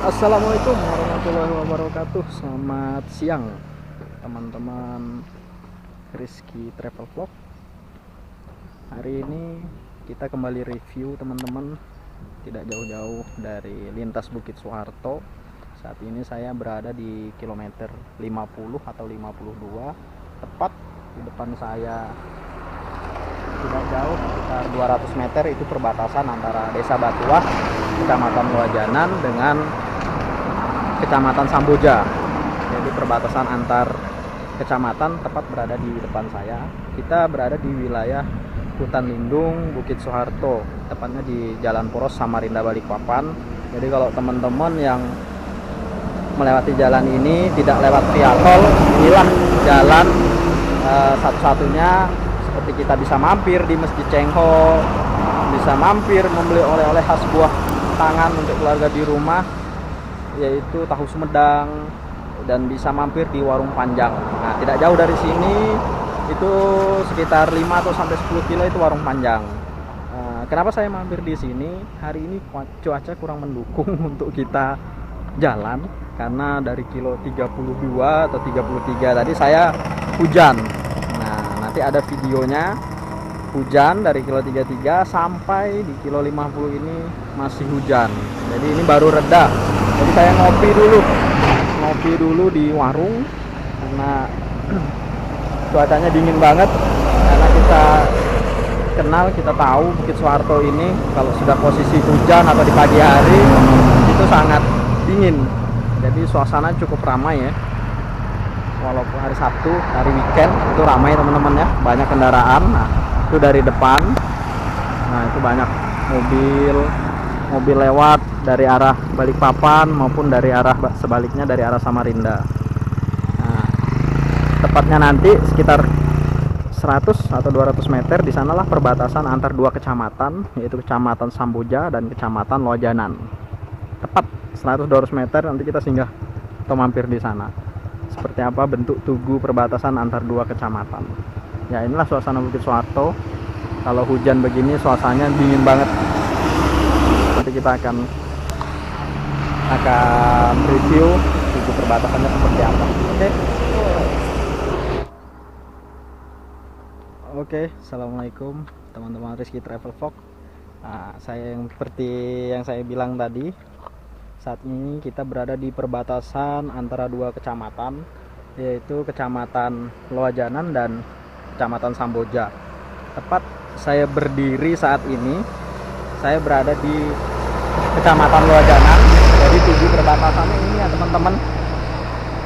Assalamualaikum warahmatullahi wabarakatuh. Selamat siang teman-teman Rizky Travel Vlog. Hari ini kita kembali review teman-teman, tidak jauh-jauh dari lintas Bukit Soeharto. Saat ini saya berada di kilometer 50 atau 52, tepat di depan saya, tidak jauh sekitar 200 meter itu perbatasan antara Desa Batuah, Kecamatan Loajanan dengan Kecamatan Samboja. Jadi perbatasan antar kecamatan tepat berada di depan saya. Kita berada di wilayah hutan lindung Bukit Soeharto, tepatnya di Jalan Poros Samarinda Balikpapan. Jadi kalau teman-teman yang melewati jalan ini tidak lewat via tol, inilah jalan satu-satunya. Seperti kita bisa mampir di Masjid Cengho, bisa mampir membeli oleh-oleh khas buah tangan untuk keluarga di rumah, yaitu tahu Sumedang, dan bisa mampir di Warung Panjang. Nah, tidak jauh dari sini, itu sekitar 5 atau sampai 10 kilo itu Warung Panjang. Kenapa saya mampir di sini? Hari ini cuaca kurang mendukung untuk kita jalan, karena dari kilo 32 atau 33 tadi saya hujan. Nah, nanti ada videonya hujan dari kilo 33 sampai di kilo 50 ini masih hujan. Jadi ini baru reda. Jadi saya ngopi dulu di warung karena cuacanya dingin banget. Karena kita tahu Bukit Soeharto ini kalau sudah posisi hujan atau di pagi hari itu sangat dingin. Jadi suasana cukup ramai ya. Walaupun hari Sabtu, hari weekend itu ramai teman-teman ya, banyak kendaraan. Nah, itu dari depan. Nah, itu banyak mobil lewat dari arah Balikpapan maupun dari arah sebaliknya dari arah Samarinda. Nah, tepatnya nanti sekitar 100 atau 200 meter di sanalah perbatasan antar dua kecamatan, yaitu Kecamatan Samboja dan Kecamatan Loajanan. Tepat 100-200 meter nanti kita singgah atau mampir di sana. Seperti apa bentuk tugu perbatasan antar dua kecamatan. Ya, inilah suasana Bukit Soeharto. Kalau hujan begini suasananya dingin banget. Nanti kita akan review tugu perbatasannya seperti apa. Oke, assalamualaikum teman-teman Rizky Travel Vlog. Saya seperti yang saya bilang tadi, saat ini kita berada di perbatasan antara dua kecamatan, yaitu Kecamatan Loajanan dan Kecamatan Samboja. Tepat saya berdiri saat ini, saya berada di Kecamatan Loajanan. Jadi tujuh perbatasannya ini ya teman-teman.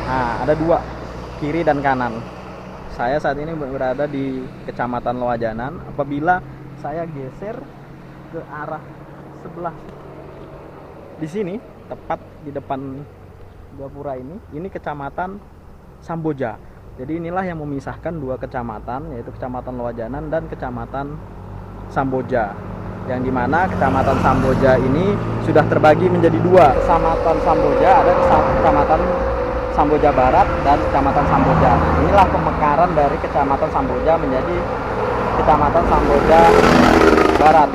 Nah, ada dua, kiri dan kanan. Saya saat ini berada di Kecamatan Loajanan. Apabila saya geser ke arah sebelah di sini, tepat di depan gapura ini Kecamatan Samboja. Jadi inilah yang memisahkan dua kecamatan, yaitu Kecamatan Loajanan dan Kecamatan Samboja. Yang dimana Kecamatan Samboja ini sudah terbagi menjadi dua. Kecamatan Samboja ada Kecamatan Samboja Barat dan Kecamatan Samboja. Inilah pemekaran dari Kecamatan Samboja menjadi Kecamatan Samboja Barat.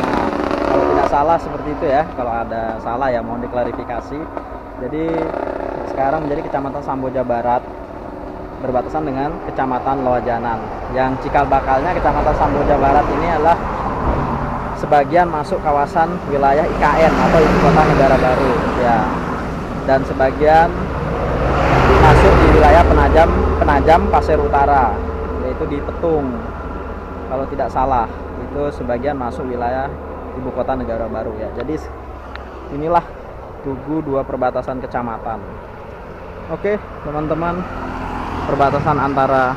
Nah, kalau tidak salah seperti itu ya. Kalau ada salah ya mohon diklarifikasi. Jadi sekarang menjadi Kecamatan Samboja Barat, berbatasan dengan Kecamatan Loajanan. Yang cikal bakalnya Kecamatan Samboja Barat ini adalah sebagian masuk kawasan wilayah IKN atau Ibu Kota Negara Baru ya. Dan sebagian masuk di wilayah Penajam Pasir Utara, yaitu di Petung. Kalau tidak salah, itu sebagian masuk wilayah Ibu Kota Negara Baru ya. Jadi inilah tugu dua perbatasan kecamatan. Oke, teman-teman, perbatasan antara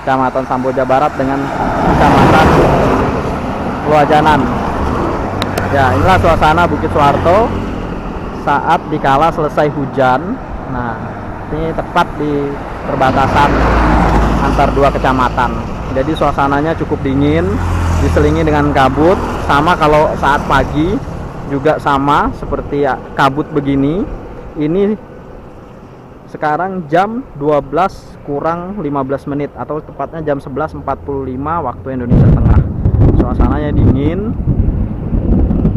Kecamatan Samboja Barat dengan Kecamatan Loajanan. Ya, inilah suasana Bukit Soeharto saat dikala selesai hujan. Nah, ini tepat di perbatasan antar dua kecamatan. Jadi suasananya cukup dingin, diselingi dengan kabut. Sama kalau saat pagi juga sama seperti kabut begini. Ini sekarang jam 12 kurang 15 menit atau tepatnya jam 11.45 waktu Indonesia Tengah. Suasananya dingin,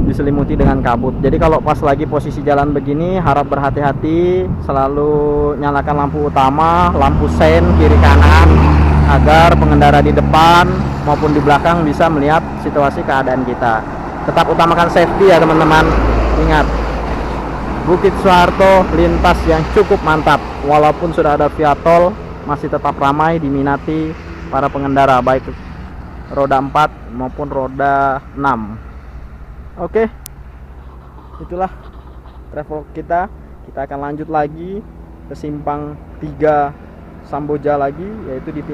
diselimuti dengan kabut. Jadi kalau pas lagi posisi jalan begini harap berhati-hati, selalu nyalakan lampu utama, lampu sein kiri kanan, agar pengendara di depan maupun di belakang bisa melihat situasi keadaan kita. Tetap utamakan safety ya teman-teman. Ingat, Bukit Soeharto lintas yang cukup mantap, walaupun sudah ada via tol masih tetap ramai diminati para pengendara baik roda 4 maupun roda 6. Oke, itulah travel kita. Kita akan lanjut lagi ke simpang 3 Samboja lagi, yaitu di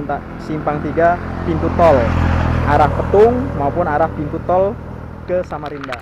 simpang 3 pintu tol arah Petung maupun arah pintu tol ke Samarinda.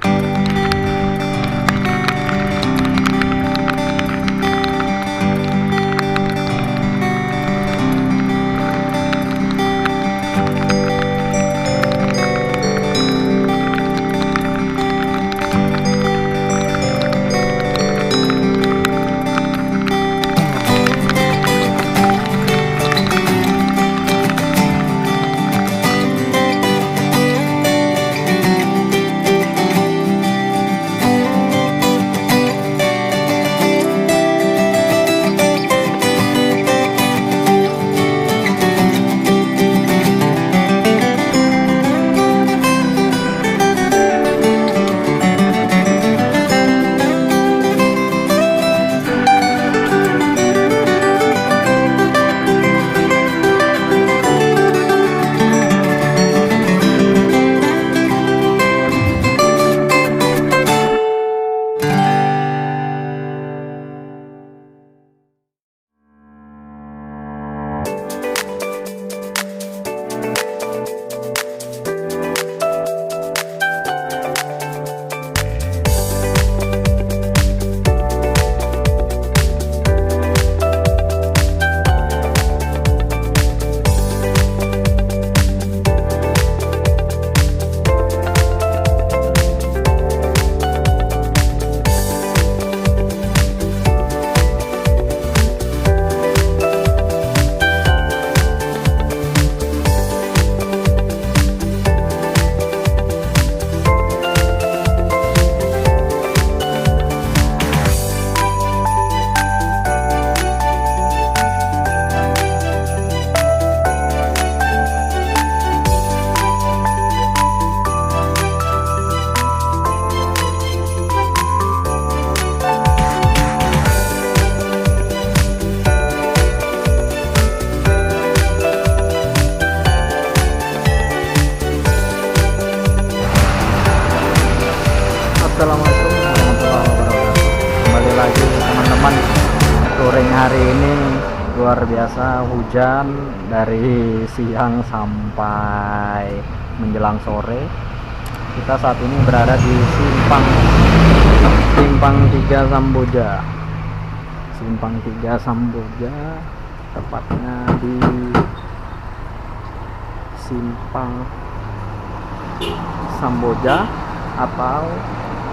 Assalamualaikum warahmatullahi wabarakatuh. Kembali lagi teman-teman. Touring hari ini luar biasa, hujan dari siang sampai menjelang sore. Kita saat ini berada di simpang 3 Samboja. Simpang 3 Samboja, tepatnya di simpang Samboja atau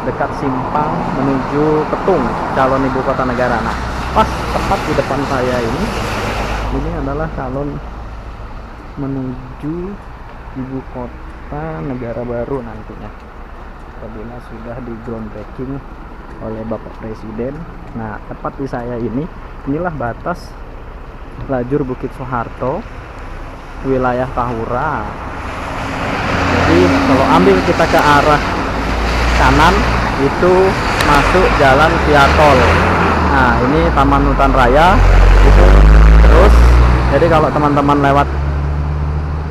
dekat simpang menuju Petung, calon ibu kota negara. Nah, pas tepat di depan saya ini adalah calon menuju ibu kota negara baru nantinya, apabila sudah di groundbreaking oleh Bapak Presiden. Nah, tepat di saya inilah batas lajur Bukit Soeharto, wilayah Tahura. Jadi kalau ambil kita ke arah kanan itu masuk jalan via tol. Nah, ini Taman Hutan Raya itu terus. Jadi kalau teman-teman lewat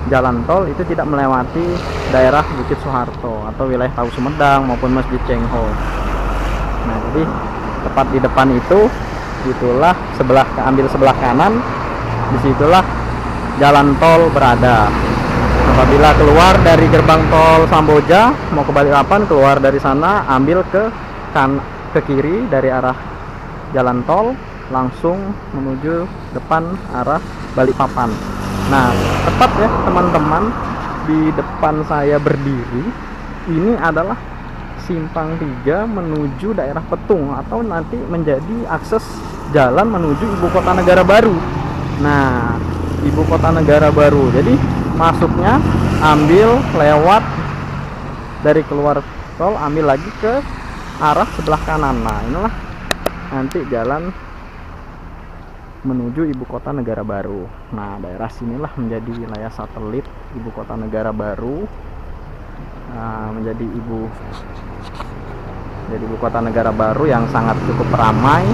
jalan tol itu tidak melewati daerah Bukit Soeharto atau wilayah Tahu Sumedang maupun Masjid Cengho. Nah, jadi tepat di depan itulah ambil sebelah kanan, disitulah jalan tol berada. Apabila keluar dari gerbang tol Samboja mau ke Balikpapan, keluar dari sana ambil ke kiri dari arah jalan tol langsung menuju depan arah Balikpapan. Nah, tepat ya teman-teman, di depan saya berdiri ini adalah simpang 3 menuju daerah Petung, atau nanti menjadi akses jalan menuju ibu kota negara baru. Nah, ibu kota negara baru, jadi masuknya ambil lewat dari keluar tol, ambil lagi ke arah sebelah kanan. Nah, inilah nanti jalan menuju ibu kota negara baru. Nah, daerah sinilah menjadi wilayah satelit ibu kota negara baru. Nah, menjadi ibu kota negara baru yang sangat cukup ramai,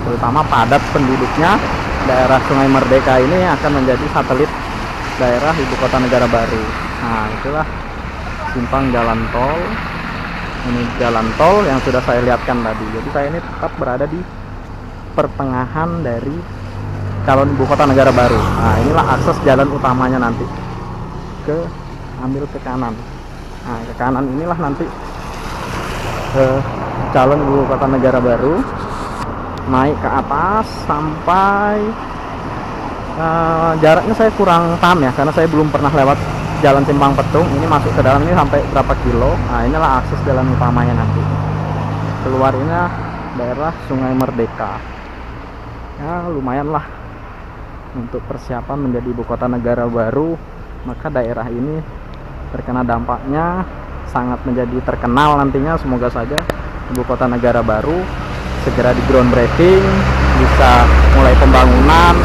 terutama padat penduduknya. Daerah Sungai Merdeka ini akan menjadi satelit daerah ibu kota negara baru. Nah, itulah simpang jalan tol. Ini jalan tol yang sudah saya lihatkan tadi. Jadi saya ini tetap berada di pertengahan dari calon ibu kota negara baru. Nah, inilah akses jalan utamanya nanti ambil ke kanan. Nah, ke kanan inilah nanti calon ibu kota negara baru, naik ke atas sampai jaraknya saya kurang paham ya, karena saya belum pernah lewat jalan Simpang Petung. Ini masuk ke dalam ini sampai berapa kilo. Nah, inilah akses jalan utamanya nanti. Keluar ini daerah Sungai Merdeka. Ya, lumayan lah untuk persiapan menjadi ibu kota negara baru. Maka daerah ini terkena dampaknya sangat menjadi terkenal nantinya. Semoga saja ibu kota negara baru segera di groundbreaking, bisa mulai pembangunan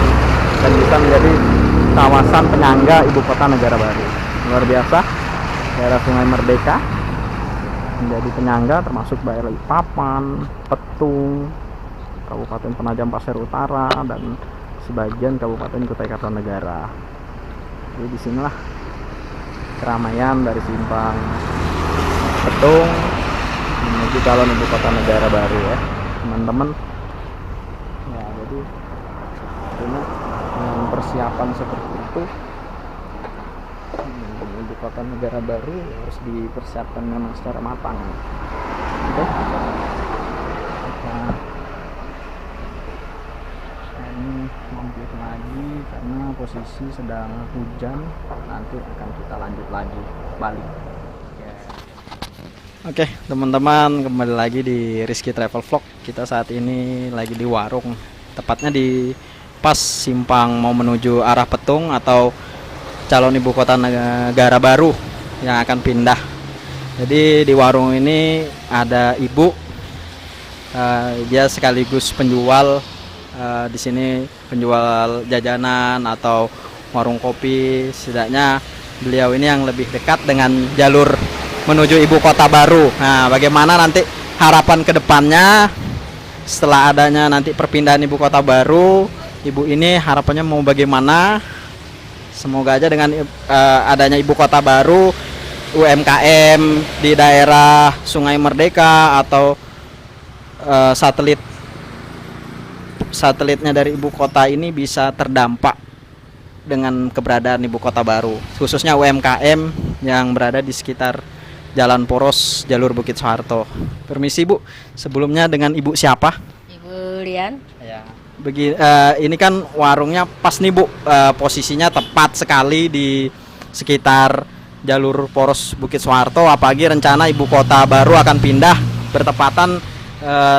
dan bisa menjadi kawasan penyangga ibu kota negara baru. Luar biasa, daerah Sungai Merdeka menjadi penyangga, termasuk daerah Papan, Petung, Kabupaten Penajam Pasir Utara, dan sebagian Kabupaten Kutai Kartanegara. Jadi disinilah keramaian dari simpang Petung menuju calon ibu kota negara baru ya, teman-teman. Ya, jadi ini dengan persiapan seperti itu, ibu kota negara baru harus dipersiapkan memang secara matang. Oke. Ini mampir lagi karena posisi sedang hujan. Nanti akan kita lanjut lagi balik. Oke, teman-teman, kembali lagi di Rizky Travel Vlog. Kita saat ini lagi di warung, tepatnya di pas simpang mau menuju arah Petung atau calon ibu kota negara baru yang akan pindah. Jadi di warung ini ada ibu, dia sekaligus penjual. Di sini penjual jajanan atau warung kopi. Setidaknya beliau ini yang lebih dekat dengan jalur menuju ibu kota baru. Nah, bagaimana nanti harapan kedepannya setelah adanya nanti perpindahan ibu kota baru, ibu ini harapannya mau bagaimana? Semoga aja dengan adanya ibu kota baru, UMKM di daerah Sungai Merdeka atau satelitnya dari ibu kota ini bisa terdampak dengan keberadaan ibu kota baru, khususnya UMKM yang berada di sekitar Jalan Poros jalur Bukit Soeharto. Permisi Bu, sebelumnya dengan Ibu siapa? Ibu Lian. Ya. Ini kan warungnya pas nih Bu, posisinya tepat sekali di sekitar jalur Poros Bukit Soeharto. Apalagi rencana ibu kota baru akan pindah bertepatan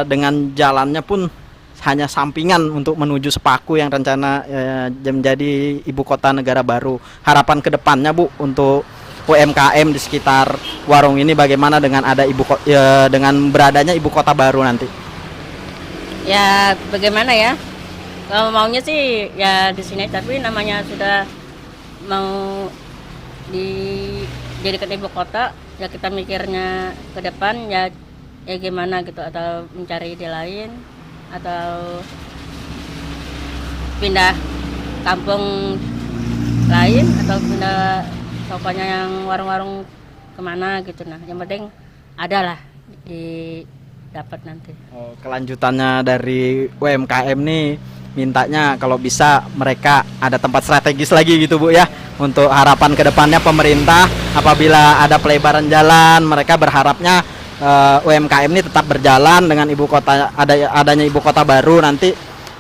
dengan jalannya pun hanya sampingan untuk menuju Sepaku yang rencana menjadi ibu kota negara baru. Harapan kedepannya Bu untuk UMKM di sekitar warung ini bagaimana dengan ada dengan beradanya ibu kota baru nanti? Ya bagaimana ya? Kalau maunya sih ya di sini, tapi namanya sudah mau dijadikan ibu kota, ya kita mikirnya ke depan ya gimana gitu, atau mencari ide lain atau pindah kampung lain atau pindah pokoknya yang warung-warung kemana gitu. Nah, yang penting ada lah dapat nanti. Kelanjutannya dari UMKM nih mintanya kalau bisa mereka ada tempat strategis lagi gitu Bu ya, untuk harapan kedepannya pemerintah apabila ada pelebaran jalan, mereka berharapnya UMKM ini tetap berjalan dengan ibu kota, adanya ibu kota baru nanti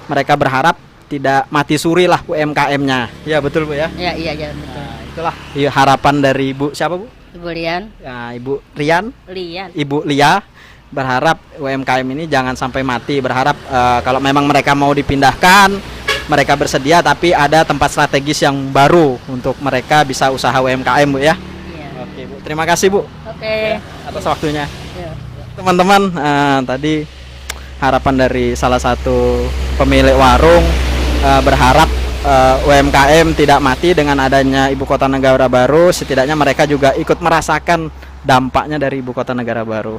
mereka berharap tidak mati suri lah UMKM-nya. Ya betul Bu ya? Iya betul. Nah, itulah harapan dari Ibu siapa Bu? Ibu Lian. Ya, Ibu Rian. Lian. Ibu Lia berharap UMKM ini jangan sampai mati. Berharap kalau memang mereka mau dipindahkan, mereka bersedia, tapi ada tempat strategis yang baru untuk mereka bisa usaha UMKM Bu ya. Iya. Oke Bu, terima kasih Bu. Oke. atas waktunya. Ya. Teman-teman, tadi harapan dari salah satu pemilik warung berharap UMKM tidak mati dengan adanya ibu kota negara baru. Setidaknya mereka juga ikut merasakan dampaknya dari ibu kota negara baru.